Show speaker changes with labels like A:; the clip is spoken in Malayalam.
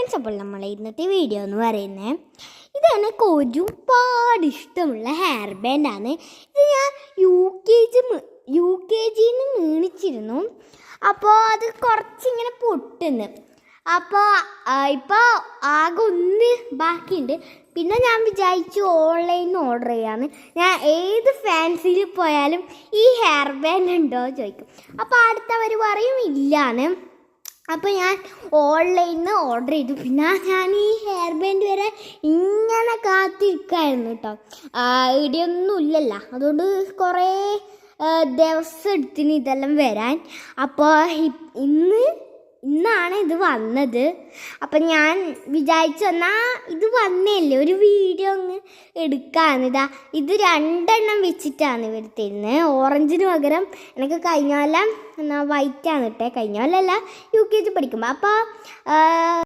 A: ഫ്രണ്ട്സ്, അപ്പോൾ നമ്മളെ ഇന്നത്തെ വീഡിയോ എന്ന് പറയുന്നത് ഇത് എനിക്ക് ഒരുപാട് ഇഷ്ടമുള്ള ഹെയർ ബാൻഡാണ്. ഇത് ഞാൻ യു കെ ജിന്ന് മേടിച്ചിരുന്നു. അപ്പോൾ അത് കുറച്ചിങ്ങനെ പൊട്ടുന്നു. അപ്പോൾ ഇപ്പോൾ ആകെ ഒന്ന് ബാക്കിയുണ്ട്. പിന്നെ ഞാൻ വിചാരിച്ചു ഓൺലൈനിൽ ഓർഡർ ചെയ്യാമെന്ന്. ഞാൻ ഏത് ഫാൻസിയിൽ പോയാലും ഈ ഹെയർ ബാൻഡ് ഉണ്ടോ ചോദിക്കും. അപ്പോൾ അടുത്തവർ പറയും ഇല്ലാന്ന്. അപ്പോൾ ഞാൻ ഓൺലൈനിൽ നിന്ന് ഓർഡർ ചെയ്തു. പിന്നെ ഞാൻ ഈ ഹെയർ ബാൻഡ് വരെ ഇങ്ങനെ കാത്തിരിക്കായിരുന്നു കേട്ടോ. ഇടിയൊന്നും ഇല്ലല്ലോ, അതുകൊണ്ട് കുറേ ദിവസം എടുത്തിന് ഇതെല്ലാം വരാൻ. അപ്പോൾ ഇന്നാണ് ഇത് വന്നത്. അപ്പം ഞാൻ വിചാരിച്ചു എന്നാൽ ഇത് വന്നല്ലേ ഒരു വീഡിയോ അങ്ങ് എടുക്കാമെന്ന്. ഇത് 2 എണ്ണം വെച്ചിട്ടാണ് ഇവർ തരുന്നത്. ഓറഞ്ചിന് പകരം എനിക്ക് കഴിഞ്ഞ കൊല്ലം വൈറ്റാണ് ഇട്ടേ. കഴിഞ്ഞ കൊല്ലമല്ല, യു കെ ജി പഠിക്കുമ്പോൾ. അപ്പോൾ